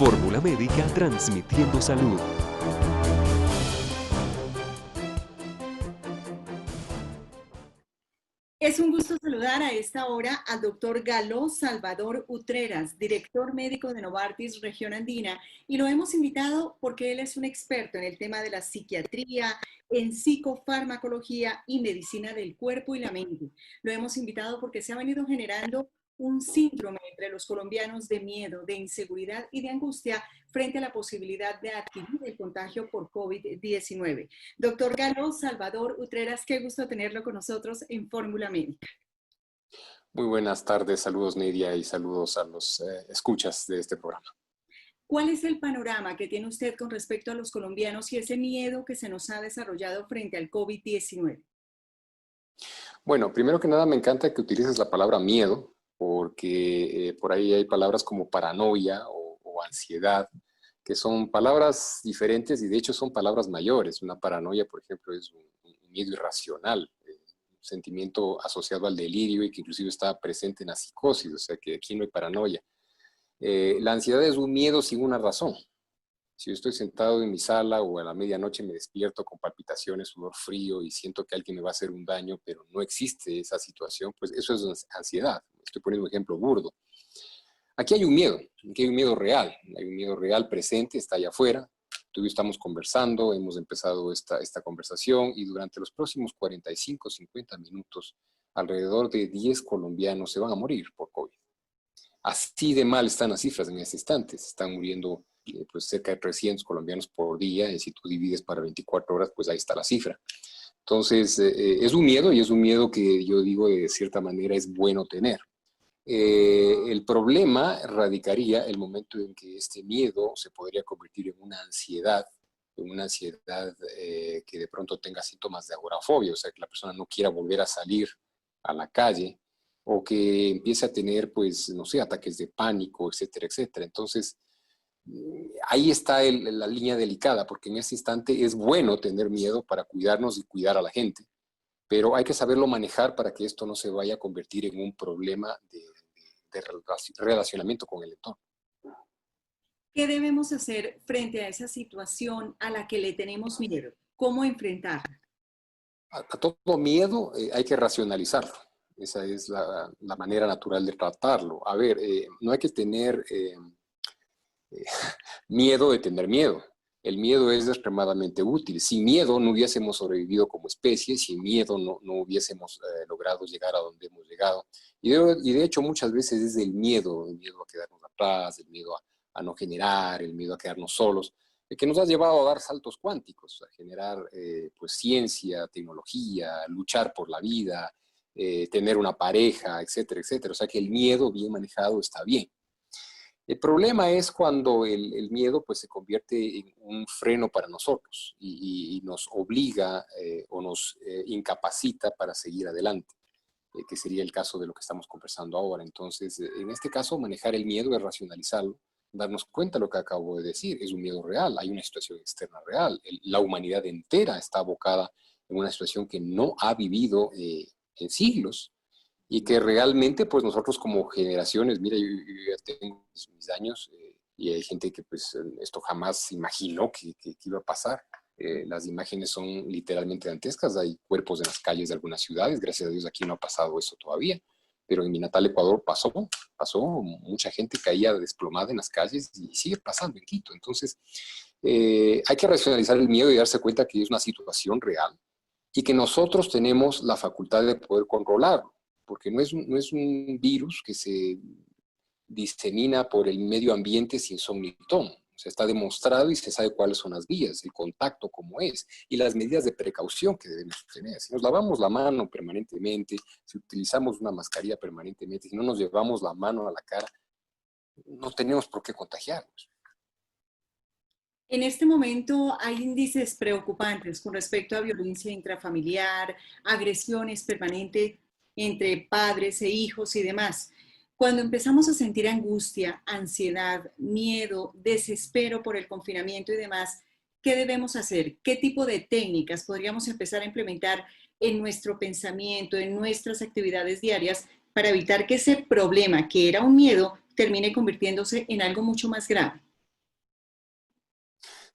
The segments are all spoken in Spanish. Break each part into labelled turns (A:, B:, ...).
A: Fórmula Médica transmitiendo salud.
B: Es un gusto saludar a esta hora al doctor Galo Salvador Utreras, director médico de Novartis Región Andina, y lo hemos invitado porque él es un experto en el tema de la psiquiatría, en psicofarmacología y medicina del cuerpo y la mente. Lo hemos invitado porque se ha venido generando un síndrome entre los colombianos de miedo, de inseguridad y de angustia frente a la posibilidad de adquirir el contagio por COVID-19. Doctor Galo Salvador Utreras, qué gusto tenerlo con nosotros en Fórmula Médica.
C: Muy buenas tardes, saludos Nidia y saludos a los escuchas de este programa.
B: ¿Cuál es el panorama que tiene usted con respecto a los colombianos y ese miedo que se nos ha desarrollado frente al COVID-19?
C: Bueno, primero que nada me encanta que utilices la palabra miedo, porque por ahí hay palabras como paranoia o ansiedad, que son palabras diferentes y de hecho son palabras mayores. Una paranoia, por ejemplo, es un miedo irracional, un sentimiento asociado al delirio y que inclusive está presente en la psicosis, o sea que aquí no hay paranoia. La ansiedad es un miedo sin una razón. Si yo estoy sentado en mi sala o a la medianoche me despierto con palpitaciones, sudor frío y siento que alguien me va a hacer un daño, pero no existe esa situación, pues eso es ansiedad. Estoy poniendo un ejemplo burdo. Aquí hay un miedo real, hay un miedo real presente, está allá afuera. Tú y yo estamos conversando, hemos empezado esta conversación y durante los próximos 45, 50 minutos, alrededor de 10 colombianos se van a morir por COVID. Así de mal están las cifras en este instante. Se están muriendo pues cerca de 300 colombianos por día, y si tú divides para 24 horas, pues ahí está la cifra. Entonces, es un miedo y es un miedo que yo digo de cierta manera es bueno tener. El problema radicaría el momento en que este miedo se podría convertir en una ansiedad que de pronto tenga síntomas de agorafobia, o sea, que la persona no quiera volver a salir a la calle, o que empiece a tener, pues, no sé, ataques de pánico, etcétera, etcétera. Entonces, ahí está la línea delicada, porque en ese instante es bueno tener miedo para cuidarnos y cuidar a la gente, pero hay que saberlo manejar para que esto no se vaya a convertir en un problema de relacionamiento con el entorno.
B: ¿Qué debemos hacer frente a esa situación a la que le tenemos miedo? ¿Cómo enfrentarla?
C: A todo miedo hay que racionalizarlo. Esa es la manera natural de tratarlo. A ver, no hay que tener miedo de tener miedo. El miedo es extremadamente útil. Sin miedo no hubiésemos sobrevivido como especie, sin miedo no hubiésemos logrado llegar a donde hemos llegado. Y de hecho muchas veces es el miedo a quedarnos atrás, el miedo a no generar, el miedo a quedarnos solos, el que nos ha llevado a dar saltos cuánticos, a generar pues ciencia, tecnología, luchar por la vida, tener una pareja, etcétera, etcétera. O sea que el miedo bien manejado está bien. El problema es cuando el miedo pues, se convierte en un freno para nosotros y nos obliga o nos incapacita para seguir adelante, que sería el caso de lo que estamos conversando ahora. Entonces, en este caso, manejar el miedo es racionalizarlo, darnos cuenta de lo que acabo de decir, es un miedo real, hay una situación externa real, la humanidad entera está abocada en una situación que no ha vivido en siglos, y que realmente pues nosotros como generaciones, mira, yo ya tengo mis años y hay gente que pues esto jamás imaginó que iba a pasar. Las imágenes son literalmente dantescas, hay cuerpos en las calles de algunas ciudades, gracias a Dios aquí no ha pasado eso todavía, pero en mi natal Ecuador pasó, mucha gente caía desplomada en las calles y sigue pasando en Quito. Entonces hay que racionalizar el miedo y darse cuenta que es una situación real y que nosotros tenemos la facultad de poder controlarlo, porque no es un virus que se disemina por el medio ambiente sin son ni ton. O sea, está demostrado y se sabe cuáles son las vías, el contacto cómo es y las medidas de precaución que debemos tener. Si nos lavamos la mano permanentemente, si utilizamos una mascarilla permanentemente, si no nos llevamos la mano a la cara, no tenemos por qué contagiarnos.
B: En este momento hay índices preocupantes con respecto a violencia intrafamiliar, agresiones permanentes entre padres e hijos y demás. Cuando empezamos a sentir angustia, ansiedad, miedo, desespero por el confinamiento y demás, ¿qué debemos hacer? ¿Qué tipo de técnicas podríamos empezar a implementar en nuestro pensamiento, en nuestras actividades diarias, para evitar que ese problema, que era un miedo, termine convirtiéndose en algo mucho más grave?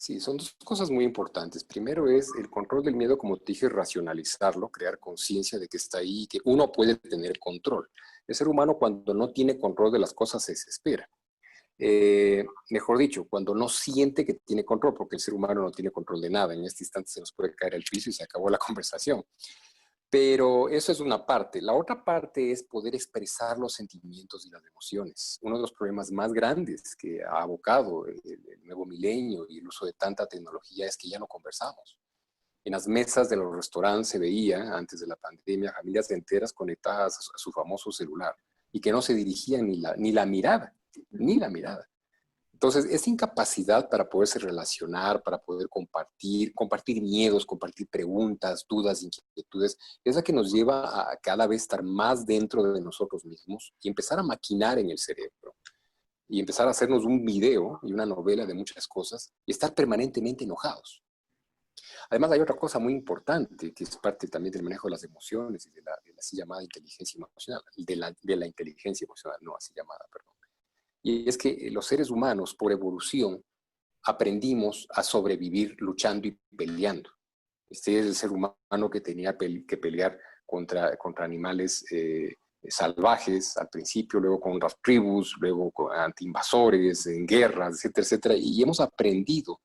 C: Sí, son dos cosas muy importantes. Primero es el control del miedo, como te dije, racionalizarlo, crear conciencia de que está ahí y que uno puede tener control. El ser humano cuando no tiene control de las cosas se desespera. Mejor dicho, cuando no siente que tiene control, porque el ser humano no tiene control de nada. En este instante se nos puede caer al piso y se acabó la conversación. Pero eso es una parte. La otra parte es poder expresar los sentimientos y las emociones. Uno de los problemas más grandes que ha abocado el nuevo milenio y el uso de tanta tecnología es que ya no conversamos. En las mesas de los restaurantes se veía, antes de la pandemia, familias enteras conectadas a su famoso celular y que no se dirigían ni la mirada, ni la mirada. Entonces, esa incapacidad para poderse relacionar, para poder compartir miedos, compartir preguntas, dudas, inquietudes, es la que nos lleva a cada vez estar más dentro de nosotros mismos y empezar a maquinar en el cerebro y empezar a hacernos un video y una novela de muchas cosas y estar permanentemente enojados. Además, hay otra cosa muy importante que es parte también del manejo de las emociones y de la así llamada inteligencia emocional, de la inteligencia emocional, no así llamada, perdón. Y es que los seres humanos, por evolución, aprendimos a sobrevivir luchando y peleando. Este es el ser humano que tenía que pelear contra animales salvajes al principio, luego con las tribus, luego ante invasores, en guerras, etcétera, etcétera. Y hemos aprendido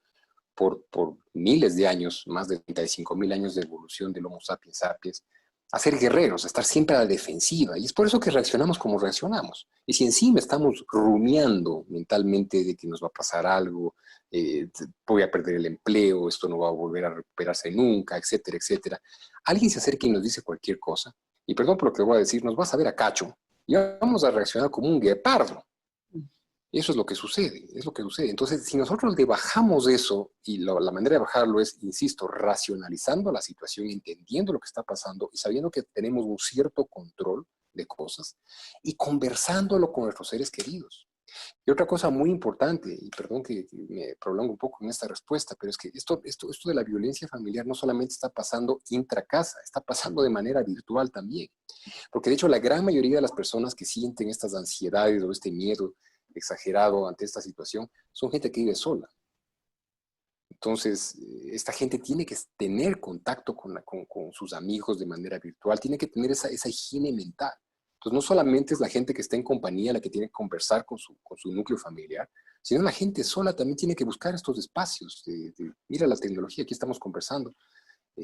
C: por miles de años, más de 35.000 años de evolución del Homo sapiens sapiens, a ser guerreros, a estar siempre a la defensiva. Y es por eso que reaccionamos como reaccionamos. Y si encima estamos rumiando mentalmente de que nos va a pasar algo, voy a perder el empleo, esto no va a volver a recuperarse nunca, etcétera, etcétera, alguien se acerca y nos dice cualquier cosa, y perdón por lo que voy a decir, nos va a saber a cacho, y vamos a reaccionar como un guepardo. Eso es lo que sucede, es lo que sucede. Entonces, si nosotros le bajamos eso, y la manera de bajarlo es, insisto, racionalizando la situación, entendiendo lo que está pasando y sabiendo que tenemos un cierto control de cosas y conversándolo con nuestros seres queridos. Y otra cosa muy importante, y perdón que me prolongo un poco en esta respuesta, pero es que esto de la violencia familiar no solamente está pasando intracasa, está pasando de manera virtual también. Porque de hecho la gran mayoría de las personas que sienten estas ansiedades o este miedo exagerado ante esta situación son gente que vive sola. Entonces, esta gente tiene que tener contacto con sus amigos de manera virtual, tiene que tener esa higiene mental. Entonces, no solamente es la gente que está en compañía la que tiene que conversar con su núcleo familiar, sino la gente sola también tiene que buscar estos espacios. Mira la tecnología, aquí estamos conversando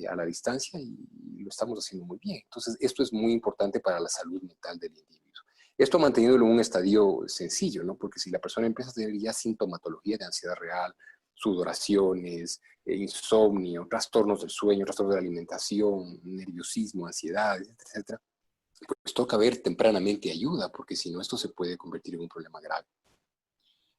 C: a la distancia y lo estamos haciendo muy bien. Entonces, esto es muy importante para la salud mental del individuo. Esto manteniéndolo en un estadio sencillo, ¿no? Porque si la persona empieza a tener ya sintomatología de ansiedad real, sudoraciones, insomnio, trastornos del sueño, trastornos de la alimentación, nerviosismo, ansiedad, etcétera, etcétera, pues toca ver tempranamente ayuda, porque si no esto se puede convertir en un problema grave.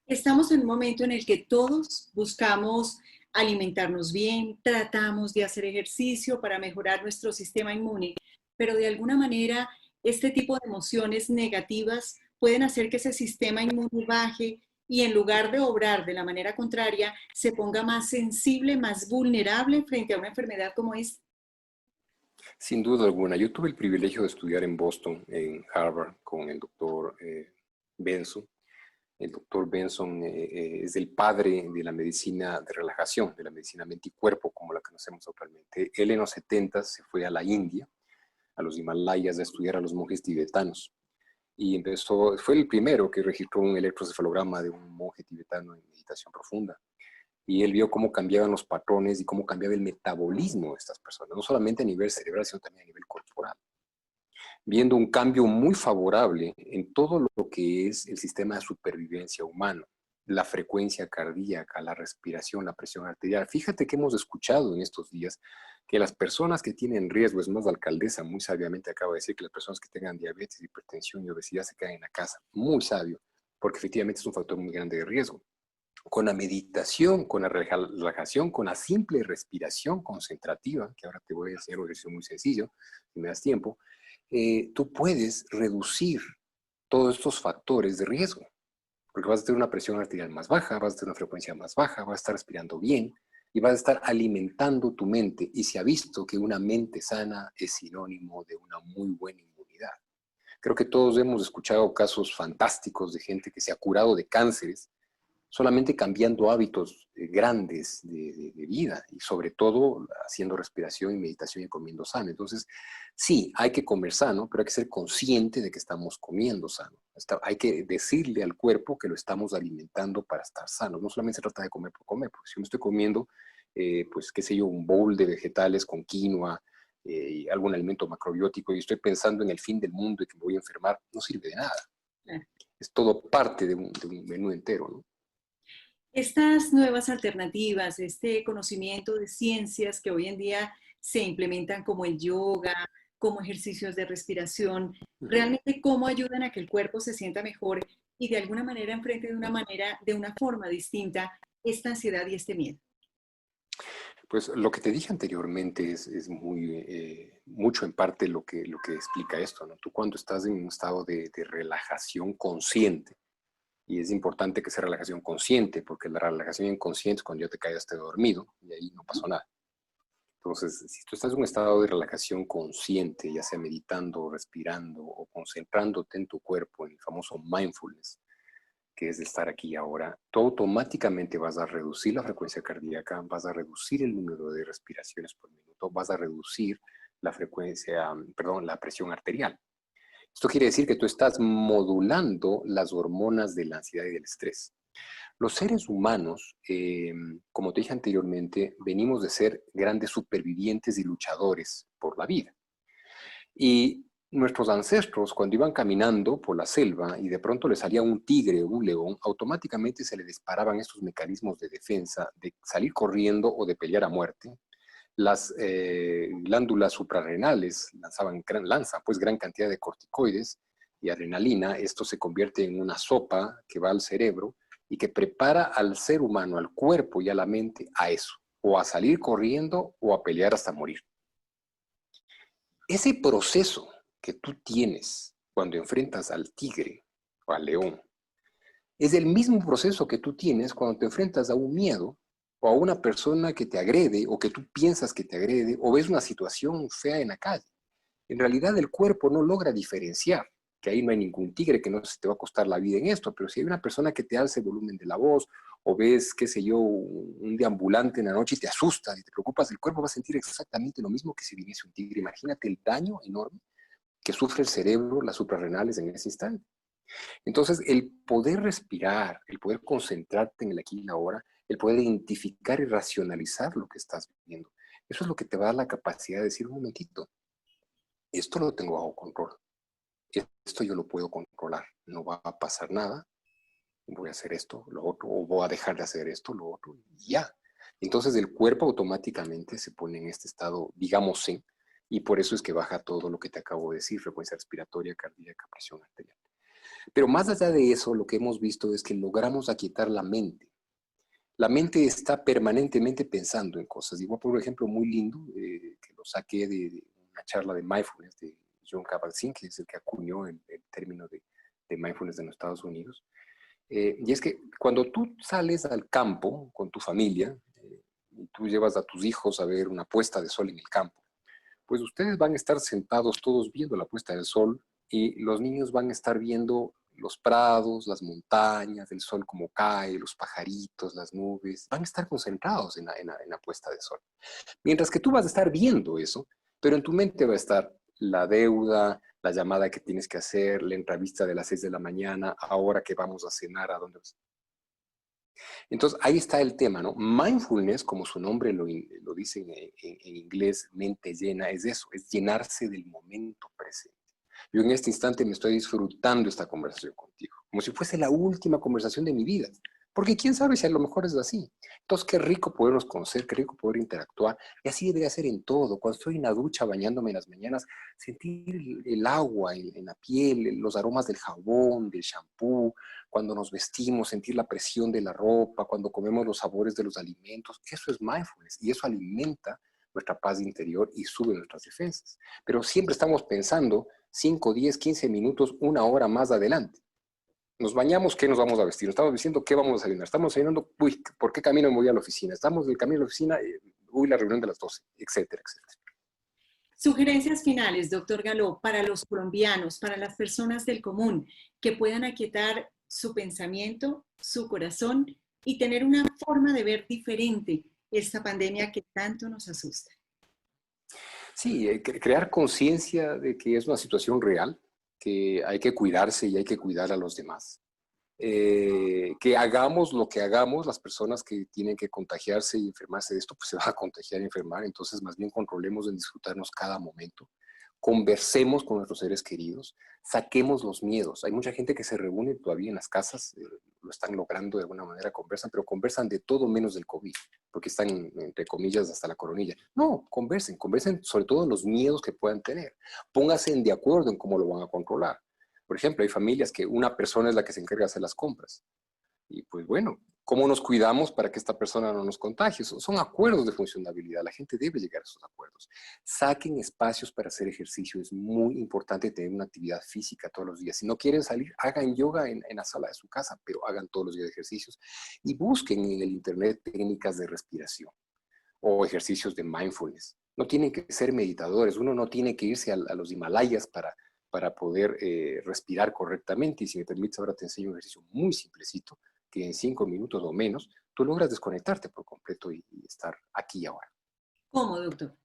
B: Estamos en un momento en el que todos buscamos alimentarnos bien, tratamos de hacer ejercicio para mejorar nuestro sistema inmune, pero de alguna manera este tipo de emociones negativas pueden hacer que ese sistema inmune baje y en lugar de obrar de la manera contraria, se ponga más sensible, más vulnerable frente a una enfermedad como esta.
C: Sin duda alguna. Yo tuve el privilegio de estudiar en Boston, en Harvard, con el doctor Benson. El doctor Benson es el padre de la medicina de relajación, de la medicina mente y cuerpo, como la conocemos actualmente. Él en los 70 se fue a la India, a los Himalayas, a estudiar a los monjes tibetanos. Y fue el primero que registró un electroencefalograma de un monje tibetano en meditación profunda. Y él vio cómo cambiaban los patrones y cómo cambiaba el metabolismo de estas personas, no solamente a nivel cerebral, sino también a nivel corporal, viendo un cambio muy favorable en todo lo que es el sistema de supervivencia humano, la frecuencia cardíaca, la respiración, la presión arterial. Fíjate que hemos escuchado en estos días que las personas que tienen riesgo, es más, la alcaldesa muy sabiamente acaba de decir que las personas que tengan diabetes, hipertensión y obesidad se quedan en la casa. Muy sabio, porque efectivamente es un factor muy grande de riesgo. Con la meditación, con la relajación, con la simple respiración concentrativa, que ahora te voy a hacer un ejercicio muy sencillo, si me das tiempo, tú puedes reducir todos estos factores de riesgo, porque vas a tener una presión arterial más baja, vas a tener una frecuencia más baja, vas a estar respirando bien y vas a estar alimentando tu mente. Y se ha visto que una mente sana es sinónimo de una muy buena inmunidad. Creo que todos hemos escuchado casos fantásticos de gente que se ha curado de cánceres solamente cambiando hábitos grandes de vida y sobre todo haciendo respiración y meditación y comiendo sano. Entonces, sí, hay que comer sano, pero hay que ser consciente de que estamos comiendo sano. Hay que decirle al cuerpo que lo estamos alimentando para estar sano. No solamente se trata de comer por comer, porque si yo me estoy comiendo, pues qué sé yo, un bowl de vegetales con quinoa, y algún alimento macrobiótico y estoy pensando en el fin del mundo y que me voy a enfermar, no sirve de nada. Es todo parte de un menú entero, ¿no?
B: Estas nuevas alternativas, este conocimiento de ciencias que hoy en día se implementan como el yoga, como ejercicios de respiración, realmente cómo ayudan a que el cuerpo se sienta mejor y de alguna manera enfrente de una forma distinta esta ansiedad y este miedo.
C: Pues lo que te dije anteriormente es mucho en parte lo que explica esto, ¿no? Tú cuando estás en un estado de relajación consciente, y es importante que sea relajación consciente, porque la relajación inconsciente es cuando ya te quedaste dormido y ahí no pasó nada. Entonces, si tú estás en un estado de relajación consciente, ya sea meditando, respirando o concentrándote en tu cuerpo, en el famoso mindfulness, que es de estar aquí y ahora, tú automáticamente vas a reducir la frecuencia cardíaca, vas a reducir el número de respiraciones por minuto, vas a reducir la frecuencia, perdón, la presión arterial. Esto quiere decir que tú estás modulando las hormonas de la ansiedad y del estrés. Los seres humanos, como te dije anteriormente, venimos de ser grandes supervivientes y luchadores por la vida. Y nuestros ancestros, cuando iban caminando por la selva y de pronto les salía un tigre o un león, automáticamente se les disparaban estos mecanismos de defensa, de salir corriendo o de pelear a muerte. Las glándulas suprarrenales lanzan pues gran cantidad de corticoides y adrenalina. Esto se convierte en una sopa que va al cerebro y que prepara al ser humano, al cuerpo y a la mente a eso, o a salir corriendo o a pelear hasta morir. Ese proceso que tú tienes cuando enfrentas al tigre o al león es el mismo proceso que tú tienes cuando te enfrentas a un miedo o a una persona que te agrede o que tú piensas que te agrede o ves una situación fea en la calle. En realidad el cuerpo no logra diferenciar, que ahí no hay ningún tigre, que no se te va a costar la vida en esto, pero si hay una persona que te alza el volumen de la voz o ves, qué sé yo, un deambulante en la noche y te asustas y te preocupas, el cuerpo va a sentir exactamente lo mismo que si viniese un tigre. Imagínate el daño enorme que sufre el cerebro, las suprarrenales en ese instante. Entonces, el poder respirar, el poder concentrarte en el aquí y la ahora, el poder identificar y racionalizar lo que estás viviendo, eso es lo que te va a dar la capacidad de decir, un momentito, esto lo tengo bajo control, esto yo lo puedo controlar, no va a pasar nada, voy a hacer esto, lo otro, o voy a dejar de hacer esto, lo otro, y ya. Entonces el cuerpo automáticamente se pone en este estado, digamos, zen, y por eso es que baja todo lo que te acabo de decir, frecuencia respiratoria, cardíaca, presión arterial. Pero más allá de eso, lo que hemos visto es que logramos aquietar la mente. La mente está permanentemente pensando en cosas. Igual, por ejemplo, muy lindo, que lo saqué de una charla de mindfulness de John Kabat-Zinn, que es el que acuñó el término de mindfulness en los Estados Unidos. Y es que cuando tú sales al campo con tu familia, y tú llevas a tus hijos a ver una puesta de sol en el campo, pues ustedes van a estar sentados todos viendo la puesta del sol y los niños van a estar viendo los prados, las montañas, el sol como cae, los pajaritos, las nubes, van a estar concentrados en la puesta de sol. Mientras que tú vas a estar viendo eso, pero en tu mente va a estar la deuda, la llamada que tienes que hacer, la entrevista de las 6 de la mañana, ahora que vamos a cenar, ¿a dónde vas? Entonces, ahí está el tema, ¿no? Mindfulness, como su nombre lo dice en inglés, mente llena, es eso, es llenarse del momento presente. Yo en este instante me estoy disfrutando esta conversación contigo, como si fuese la última conversación de mi vida. Porque quién sabe si a lo mejor es así. Entonces, qué rico podernos conocer, qué rico poder interactuar. Y así debería ser en todo. Cuando estoy en la ducha bañándome en las mañanas, sentir el agua en la piel, los aromas del jabón, del shampoo. Cuando nos vestimos, sentir la presión de la ropa. Cuando comemos los sabores de los alimentos. Eso es mindfulness. Y eso alimenta nuestra paz interior y sube nuestras defensas. Pero siempre estamos pensando 5, 10, 15 minutos, una hora más adelante. Nos bañamos, ¿qué nos vamos a vestir? Estamos diciendo, ¿qué vamos a desayunar? Estamos desayunando, uy, ¿por qué camino me voy a la oficina? Estamos en el camino a la oficina, uy, la reunión de las 12, etcétera, etcétera.
B: Sugerencias finales, doctor Galó, para los colombianos, para las personas del común, que puedan aquietar su pensamiento, su corazón y tener una forma de ver diferente esta pandemia que tanto nos asusta.
C: Sí, crear conciencia de que es una situación real, que hay que cuidarse y hay que cuidar a los demás. Que hagamos lo que hagamos, las personas que tienen que contagiarse y enfermarse de esto, pues se van a contagiar y enfermar. Entonces, más bien controlemos en disfrutarnos cada momento. Conversemos con nuestros seres queridos, saquemos los miedos. Hay mucha gente que se reúne todavía en las casas, lo están logrando de alguna manera, conversan, pero conversan de todo menos del COVID, porque están, entre comillas, hasta la coronilla. No, conversen sobre todo los miedos que puedan tener. Pónganse de acuerdo en cómo lo van a controlar. Por ejemplo, hay familias que una persona es la que se encarga de hacer las compras. Y pues bueno, ¿cómo nos cuidamos para que esta persona no nos contagie? Son acuerdos de funcionabilidad. La gente debe llegar a esos acuerdos. Saquen espacios para hacer ejercicio. Es muy importante tener una actividad física todos los días. Si no quieren salir, hagan yoga en la sala de su casa, pero hagan todos los días ejercicios. Y busquen en el internet técnicas de respiración o ejercicios de mindfulness. No tienen que ser meditadores. Uno no tiene que irse a los Himalayas para poder respirar correctamente. Y si me permites, ahora te enseño un ejercicio muy simplecito, que en 5 minutos o menos, tú logras desconectarte por completo y estar aquí y ahora.
B: ¿Cómo, doctor?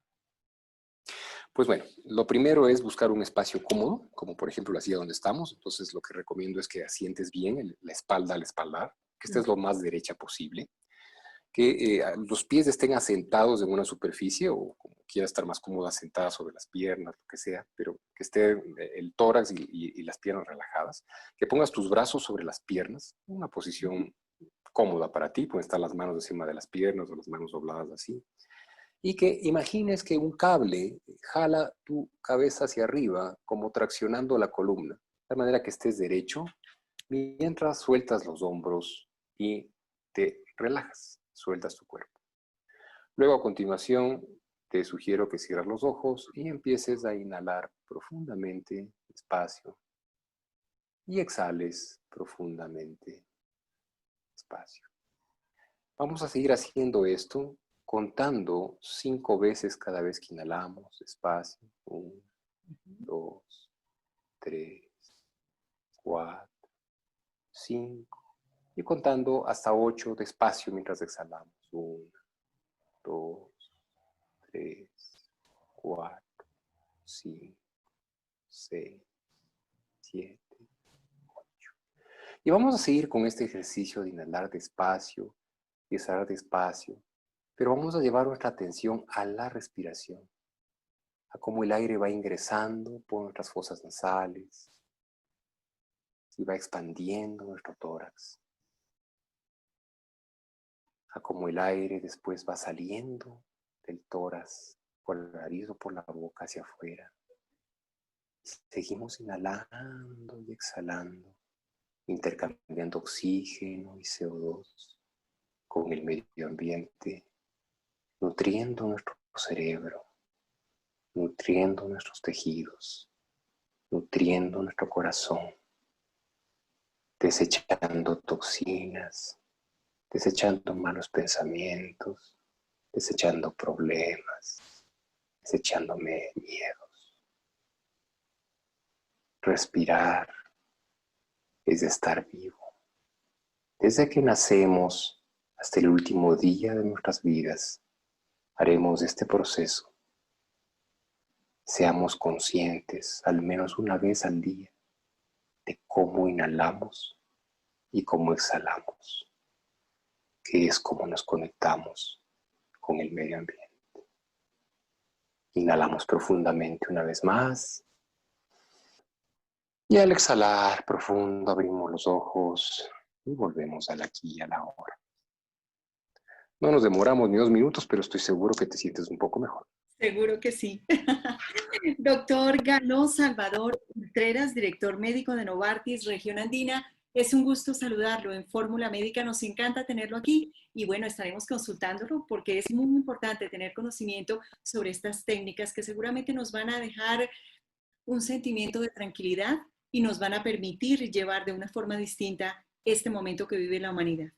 C: Pues bueno, lo primero es buscar un espacio cómodo, como por ejemplo la silla donde estamos. Entonces lo que recomiendo es que asientes bien, la espalda al espaldar, que estés lo más derecha posible, que los pies estén asentados en una superficie o como quiera estar más cómoda, sentada sobre las piernas, lo que sea, pero que esté el tórax y las piernas relajadas, que pongas tus brazos sobre las piernas, una posición cómoda para ti, pueden estar las manos encima de las piernas o las manos dobladas así, y que imagines que un cable jala tu cabeza hacia arriba como traccionando la columna, de manera que estés derecho mientras sueltas los hombros y te relajas. Sueltas tu cuerpo. Luego, a continuación, te sugiero que cierres los ojos y empieces a inhalar profundamente, despacio, y exhales profundamente, despacio. Vamos a seguir haciendo esto, contando 5 veces cada vez que inhalamos, despacio. 1, 2, 3, 4, 5. Y contando hasta 8 despacio mientras exhalamos. 1, 2, 3, 4, 5, 6, 7, 8. Y vamos a seguir con este ejercicio de inhalar despacio y exhalar despacio, pero vamos a llevar nuestra atención a la respiración, a cómo el aire va ingresando por nuestras fosas nasales y va expandiendo nuestro tórax, a cómo el aire después va saliendo del tórax por la nariz o por la boca hacia afuera. Seguimos inhalando y exhalando, intercambiando oxígeno y CO2 con el medio ambiente, nutriendo nuestro cerebro, nutriendo nuestros tejidos, nutriendo nuestro corazón, desechando toxinas, desechando malos pensamientos, desechando problemas, desechando miedos. Respirar es estar vivo. Desde que nacemos hasta el último día de nuestras vidas, haremos este proceso. Seamos conscientes al menos una vez al día de cómo inhalamos y cómo exhalamos, que es como nos conectamos con el medio ambiente. Inhalamos profundamente una vez más. Y al exhalar profundo abrimos los ojos y volvemos al aquí y a la ahora. No nos demoramos ni 2 minutos, pero estoy seguro que te sientes un poco mejor.
B: Seguro que sí. Doctor Galo Salvador Utreras, director médico de Novartis, Región Andina. Es un gusto saludarlo en Fórmula Médica. Nos encanta tenerlo aquí y bueno, estaremos consultándolo porque es muy importante tener conocimiento sobre estas técnicas que seguramente nos van a dejar un sentimiento de tranquilidad y nos van a permitir llevar de una forma distinta este momento que vive la humanidad.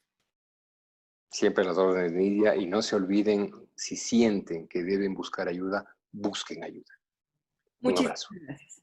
C: Siempre las órdenes de Nidia y no se olviden, si sienten que deben buscar ayuda, busquen ayuda. Un
B: Muchísimas
C: abrazo.
B: gracias.